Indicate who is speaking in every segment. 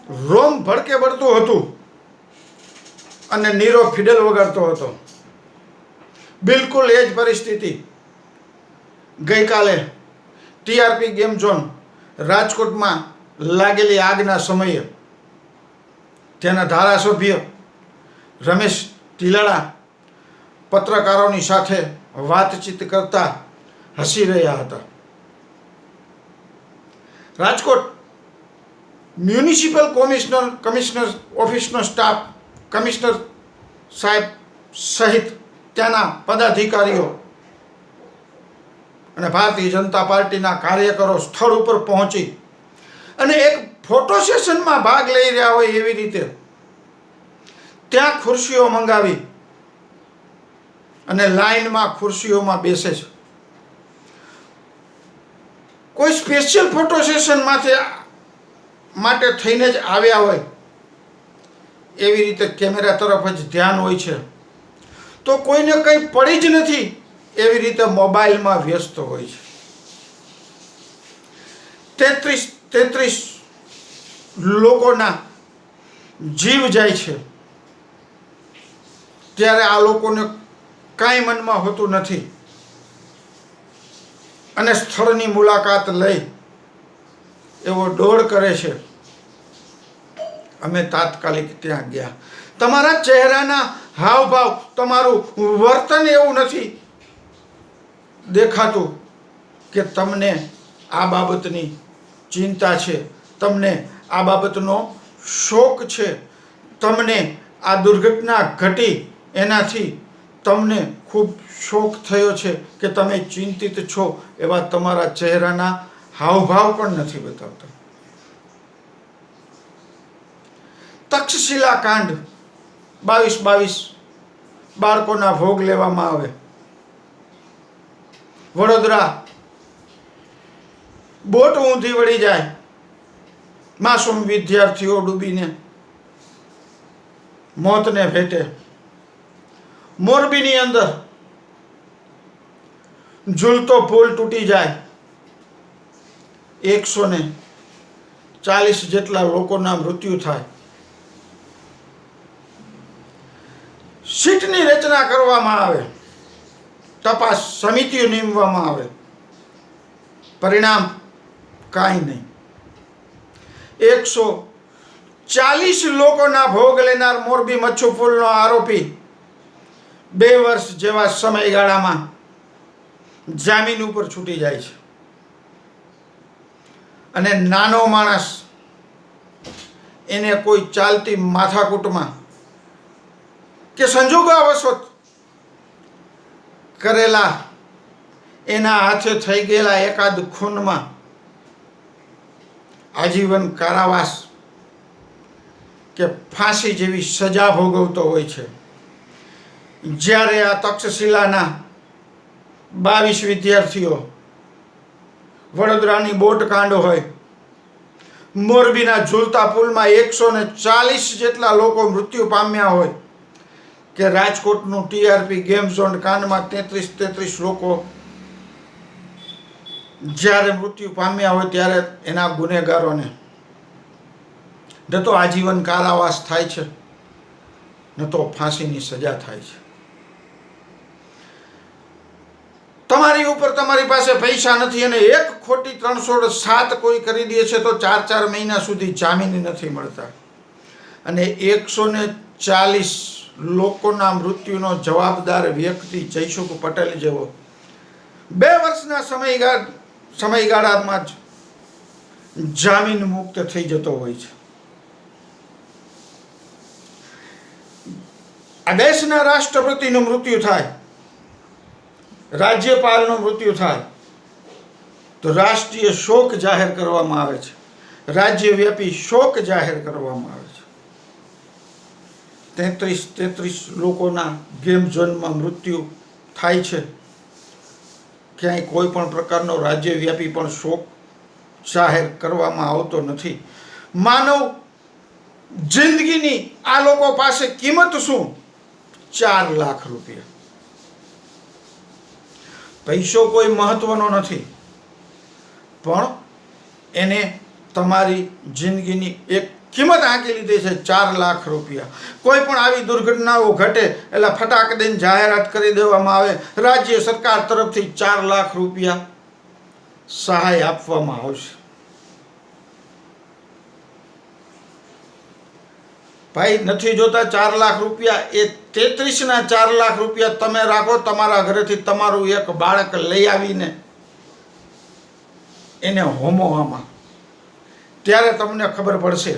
Speaker 1: રોમ ભડકે બળતું હતું અને નીરો ફિડલ વગાડતો હતો. બિલકુલ એ જ પરિસ્થિતિ ગઈકાલે ટીઆરપી ગેમ ઝોન રાજકોટમાં લાગેલી આગના સમયે તેના ધારાસભ્ય રમેશ ઢીલાડા પત્રકારોની સાથે વાતચીત કરતા હસી રહ્યા હતા. રાજકોટ મ્યુનિસિપલ કમિશનર ઓફિસનો સ્ટાફ, કમિશનર સાહેબ સહિત ત્યાંના પદાધિકારીઓ અને ભારતીય જનતા પાર્ટીના કાર્યકરો સ્થળ ઉપર પહોંચી અને એક ફોટો સેશનમાં ભાગ લઈ રહ્યા હોય એવી રીતે ત્યાં ખુરશીઓ મંગાવી અને લાઈનમાં ખુરશીઓમાં બેસે છે. કોઈ સ્પેશિયલ ફોટો સેશન માટે થઈને જ આવ્યા હોય એવી રીતે કેમેરા તરફ જ ધ્યાન હોય છે, તો કોઈને કંઈ પડી જ નથી એવી રીતે મોબાઈલમાં વ્યસ્ત હોય છે. 33 લોકોના જીવ જાય છે ત્યારે આ લોકોને કાંઈ મનમાં હોતું નથી અને સ્થળની મુલાકાત લઈ એવો દોડ કરે છે. અમે તાત્કાલિક ત્યાં ગયા. તમારા ચહેરાના હાવભાવ, તમારું વર્તન એવું નથી દેખાતું કે તમને આ બાબતની ચિંતા છે, તમને આ બાબતનો શોક છે, તમને આ દુર્ઘટના ઘટી એનાથી તમને ખૂબ શોક થયો છે કે તમે ચિંતિત છો એવા તમારા ચહેરાના હાવભાવ પણ નથી બતાવતા. તક્ષશિલા કાંડ 22 બાળકોના ભોગ લેવામાં આવે. વડોદરા બોટ ઊંધી વળી જાય, માસૂમ વિદ્યાર્થીઓ ડૂબીને મોતને ભેટે. મોરબીની અંદર ઝૂલતો પુલ તૂટી જાય, 140 જેટલા લોકોના મૃત્યુ થાય. સીટની રચના કરવામાં આવે, તપાસ સમિતિઓ નીમવામાં આવે, પરિણામ કાંઈ નહીં. 140 લોકોના ભોગ લેનાર મોરબી મચ્છુ પુલનો આરોપી 2 વર્ષ જેવા સમયગાળામાં જામીન ઉપર છૂટી જાય છે અને નાનો માણસ એને કોઈ ચાલતી માથાકૂટમાં કે સંજોગોવશત કરેલા એના હાથે થઈ ગયેલા એકાદ ખૂનમાં આજીવન કારાવાસ કે ફાંસી જેવી સજા ભોગવતો હોય છે. જ્યારે આ તક્ષશિલાના 22 વિદ્યાર્થીઓ, વડોદરાની બોટ કાંડ હોય, મોરબીના ઝૂલતા પુલમાં 140 જેટલા લોકો મૃત્યુ પામ્યા હોય, કે રાજકોટનું ટીઆરપી ગેમ ઝોન કાંડમાં 33 લોકો જ્યારે મૃત્યુ પામ્યા હોય ત્યારે એના ગુનેગારોને ન તો આજીવન કારાવાસ થાય છે, ન તો ફાંસીની સજા થાય છે. તમારી ઉપર તમારી પાસે પૈસા નથી અને એક ખોટી 307 કોઈ કરી દે છે તો 4 મહિના સુધી જામીન નથી મળતા અને 140 લોકોના મૃત્યુનો જવાબદાર વ્યક્તિ જયસુખ પટેલ જેવો 2 વર્ષના સમયગાળામાં જ જામીન મુક્ત થઈ જતો હોય છે. આ દેશના રાષ્ટ્રપતિનું મૃત્યુ થાય, રાજ્યપાલનું મૃત્યુ થાય તો રાષ્ટ્રીય શોક જાહેર કરવામાં આવે છે, રાજ્યવ્યાપી શોક જાહેર કરવામાં આવે છે. 33 લોકોના ગેમ ઝોનમાં મૃત્યુ થાય છે, ક્યાંય કોઈ પણ પ્રકારનો રાજ્યવ્યાપી પણ શોક જાહેર કરવામાં આવતો નથી. માનવ જિંદગીની આ લોકો પાસે કિંમત શું? 4 લાખ રૂપિયા. પૈસો કોઈ મહત્વનો નથી, પણ એને તમારી જિંદગીની એક કિંમત આંકી લીધી છે 4 લાખ રૂપિયા. કોઈ પણ આવી દુર્ઘટનાઓ ઘટે એટલે ફટાક દઈને જાહેરાત કરી દેવામાં આવે, રાજ્ય સરકાર તરફથી 4 લાખ રૂપિયા સહાય આપવામાં આવશે. ભાઈ નથી જોતા 4 લાખ રૂપિયા, એ 33ના 4 લાખ રૂપિયા તમે રાખો, તમારા ઘરેથી તમારું એક બાળક લઈ આવીને એને હોમોવામાં, ત્યારે તમને ખબર પડશે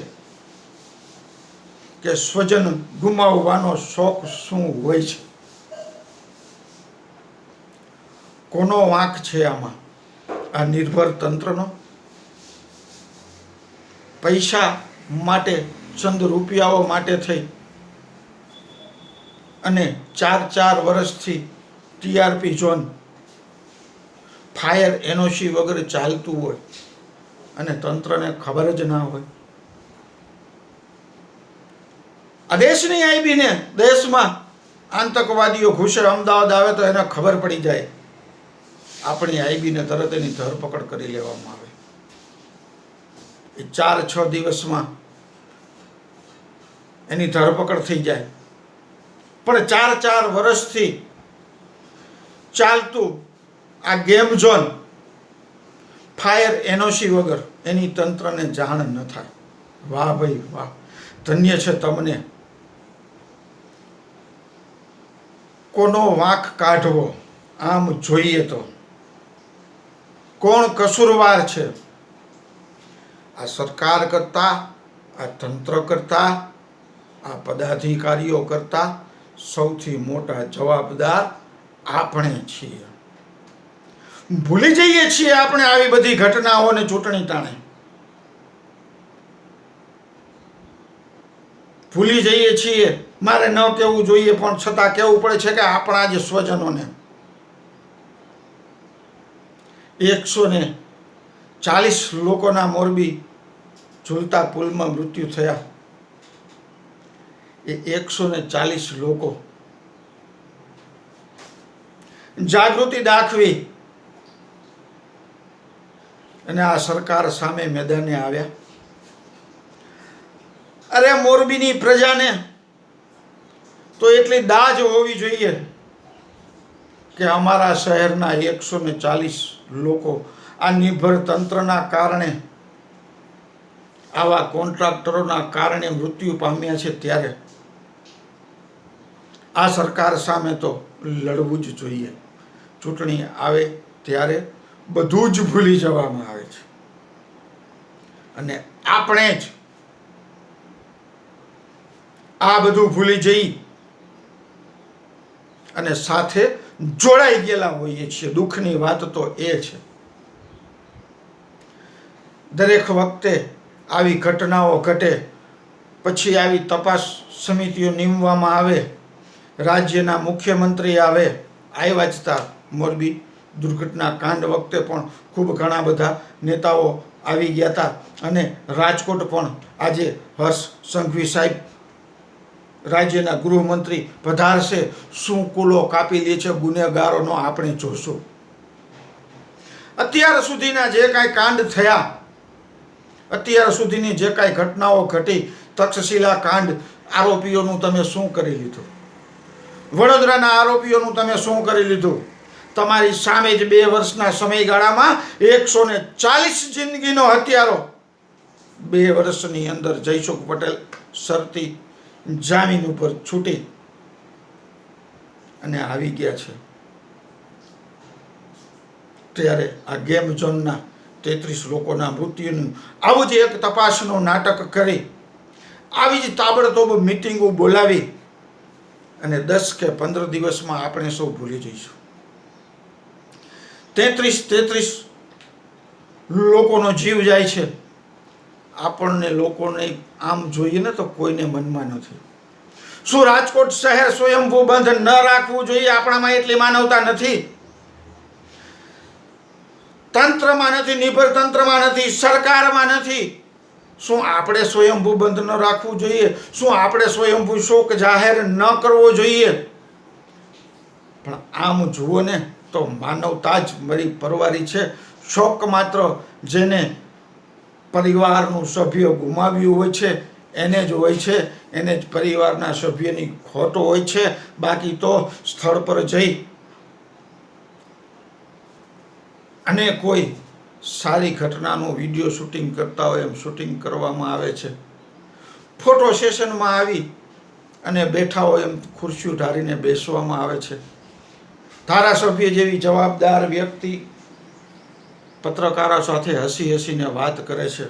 Speaker 1: કે સ્વજન ગુમાવવાનો શોખ શું હોય છે. કોનો વાંક છે આમાં? આ નિર્ભર તંત્રનો? પૈસા માટે, ચંદ રૂપિયાઓ માટે થઈ અને 4 વર્ષથી ટીઆરપી ઝોન, ફાયર એનઓસી વગેરે ચાલતું હોય અને તંત્રને ખબર જ ના હોય. આ દેશની આઈબીને, દેશમાં આતંકવાદીઓ ઘૂસે, અમદાવાદ આવે તો એને ખબર પડી જાય, આપણી આઈબીને તરત એની ધરપકડ કરી લેવામાં આવે. એ 4-6 દિવસમાં એની ધરપકડ થઈ જાય. પણ 4 વર્ષથી ચાલતું આ ગેમ ઝોન, ફાયર એનઓસી વગર એની તંત્રને જાણ ન થાય. વાહ ભાઈ વાહ, ધન્ય છે તમને. કોનો વાંક કાઢવો આમ જોઈએ તો? કોણ કસૂરવાર છે? આ સરકાર કરતા, આ તંત્ર કરતા, આ પદાધિકારીઓ કરતા સૌથી મોટા જવાબદાર આપણે છીએ. ભૂલી જઈએ છીએ આપણે આવી બધી ઘટનાઓને ચૂંટણી ટાણે. ભૂલી જઈએ છીએ. મારે ન કહેવું જોઈએ પણ છતાં કહેવું પડે છે કે આપણા જ સ્વજનોને 140 લોકોના મોરબી ઝૂલતા પુલમાં મૃત્યુ થયા. એ 140 લોકો જાગૃતિ દાખવી અને આ સરકાર સામે મેદાને આવ્યા. અરે મોરબીની પ્રજાને તો એટલી દાજ હોવી જોઈએ કે અમારા શહેરના 140 લોકો આ નિર્ભર તંત્રના કારણે, આવા કોન્ટ્રાક્ટરોના કારણે મૃત્યુ પામ્યા છે. ત્યારે આ સરકાર સામે તો લડવું જ જોઈએ. ચૂંટણી આવે ત્યારે બધું જ ભૂલી જવામાં આવે છે અને આપણે જ આ બધું ભૂલી જઈ અને સાથે જોડાઈ ગયેલા હોઈએ છીએ. દુઃખની વાત તો એ છે. દરેક વખતે આવી ઘટનાઓ ઘટે પછી આવી તપાસ સમિતિઓ નીમવામાં આવે, રાજ્યના મુખ્યમંત્રી આવે, આવ્યા જ તા મોરબી દુર્ઘટના કાંડ વખતે પણ ખૂબ ઘણા બધા નેતાઓ આવી ગયા હતા અને રાજકોટ પણ આજે હર્ષ સંઘવી સાહેબ રાજ્યના ગૃહમંત્રી પધારશે. શું કુલો કાપી લે છે ગુનેગારોનો આપણે જોશું. અત્યાર સુધીના જે કાંઈ કાંડ થયા, અત્યાર સુધીની જે કાંઈ ઘટનાઓ ઘટી, તક્ષશિલા કાંડ, આરોપીઓનું તમે શું કરી લીધું? વડોદરાના આરોપીઓનું તમે શું કરી લીધું? તમારી સામે જ 2 વર્ષના સમયગાળામાં 140 જિંદગીનો હત્યારો 2 વર્ષની અંદર જયસુખ પટેલ શરતી જામીન ઉપર છૂટી અને આવી ગયા છે. ત્યારે આ ગેમ ઝોનના 33 લોકોના મૃત્યુનું આવું જ એક તપાસનું નાટક કરી, આવી જ તાબડતોબ મિટિંગો બોલાવી અને 10 કે 15 દિવસમાં આપણે સૌ ભૂલી જઈશું. 33 લોકોનો જીવ જાય છે. આપણને લોકોને આમ જોઈએ ને તો કોઈને મનમાં નથી. શું રાજકોટ શહેર સ્વયંભૂ બંધ ન રાખવું જોઈએ? આપણામાં એટલી માનવતા નથી. તંત્રમાં નથી, નિર્ભર તંત્રમાં નથી, સરકારમાં નથી. શું આપણે સ્વયંભૂ બંધ ન રાખવું જોઈએ? શું આપણે સ્વયંભૂ શોક જાહેર ન કરવો જોઈએ? પણ આમ જુઓ ને તો માનવતા જ મારી પરવારી છે. શોક માત્ર જેને પરિવારનું સભ્ય ગુમાવ્યું હોય છે એને જ હોય છે, એને જ પરિવારના સભ્યની ખોટ હોય છે. બાકી તો સ્થળ પર જઈ અને કોઈ સારી ઘટનાનું વિડીયો શૂટિંગ કરતા હોય એમ શૂટિંગ કરવામાં આવે છે. ફોટો સેશનમાં આવી અને બેઠા હોય એમ ખુરશીઓ ઢારીને બેસવામાં આવે છે. ધારાસભ્ય જેવી જવાબદાર વ્યક્તિ પત્રકારો સાથે હસી હસીને વાત કરે છે.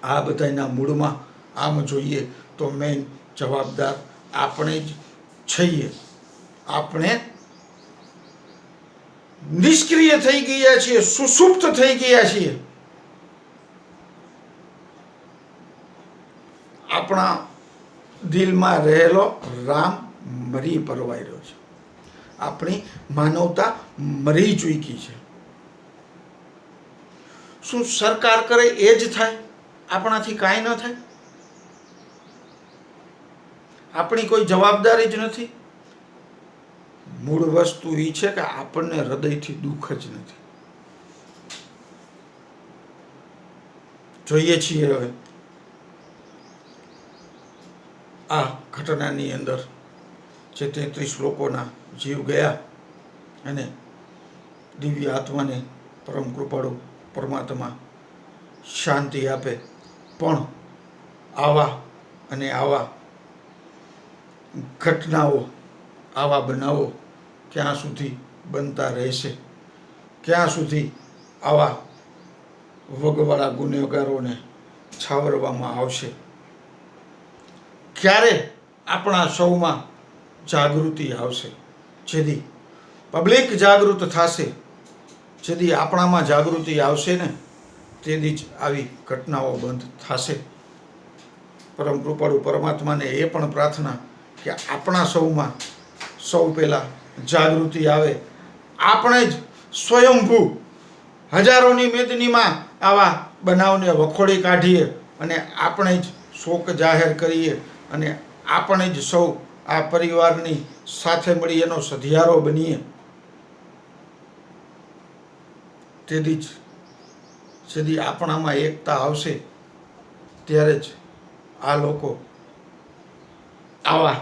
Speaker 1: આ બધાના મૂળમાં આમ જોઈએ તો મેઇન જવાબદાર આપણે જ છીએ. આપણે નિષ્ક્રિય થઈ ગયા છીએ, સુષુપ્ત થઈ ગયા છીએ. આપણા દિલમાં રહેલો રામ મરી પરવાઈ રહ્યો છે. આપણી માનવતા મરી ચૂકી છે. શું સરકાર કરે એ જ થાય? આપણાથી કાંઈ ન થાય? આપણી કોઈ જવાબદારી જ નથી? મૂળ વસ્તુ એ છે કે આપણને હૃદયથી દુઃખ જ નથી. જોઈએ છીએ હવે આ ઘટનાની અંદર જે 33 લોકોના જીવ ગયા અને દિવ્ય આત્માને પરમ કૃપાળુ પરમાત્મા શાંતિ આપે. પણ આવા અને આવા ઘટનાઓ, આવા બનાવો ક્યાં સુધી બનતા રહેશે? ક્યાં સુધી આવા વગવાળા ગુનેગારોને છાવરવામાં આવશે? ક્યારે આપણા સૌમાં જાગૃતિ આવશે? જેથી પબ્લિક જાગૃત થશે, જેથી આપણામાં જાગૃતિ આવશે ને તેથી જ આવી ઘટનાઓ બંધ થશે. પરમ કૃપાળુ પરમાત્માને એ પણ પ્રાર્થના કે આપણા સૌમાં સૌ પહેલાં જાગૃતિ આવે. આપણે જ સ્વયંભૂ હજારોની મેદનીમાં આવા બનાવને વખોડી કાઢીએ અને આપણે જ શોક જાહેર કરીએ અને આપણે જ સૌ આ પરિવારની સાથે મળી એનો સધિયારો બનીએ. તેથી જ સુધી આપણામાં એકતા આવશે ત્યારે જ આ લોકો આવા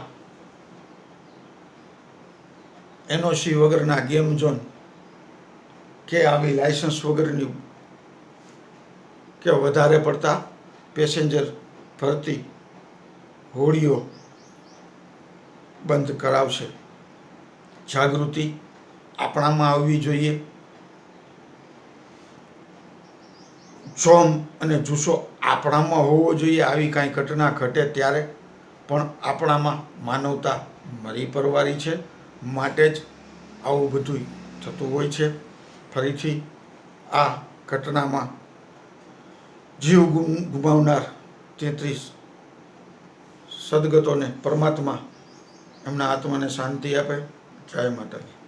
Speaker 1: એનઓસી વગરના ગેમ ઝોન કે આવી લાયસન્સ વગરની કે વધારે પડતા પેસેન્જર ભરતી હોડીઓ બંધ કરાવશે. જાગૃતિ આપણામાં આવવી જોઈએ. જોમ અને જુસ્સો આપણામાં હોવો જોઈએ. આવી કાંઈ ઘટના ઘટે ત્યારે પણ આપણામાં માનવતા મરી પરવારી છે, માટે જ આવું બધું થતું હોય છે. ફરીથી આ ઘટનામાં જીવ ગુમાવનાર 33 સદગતોને પરમાત્મા એમના આત્માને શાંતિ આપે. જય માતાજી.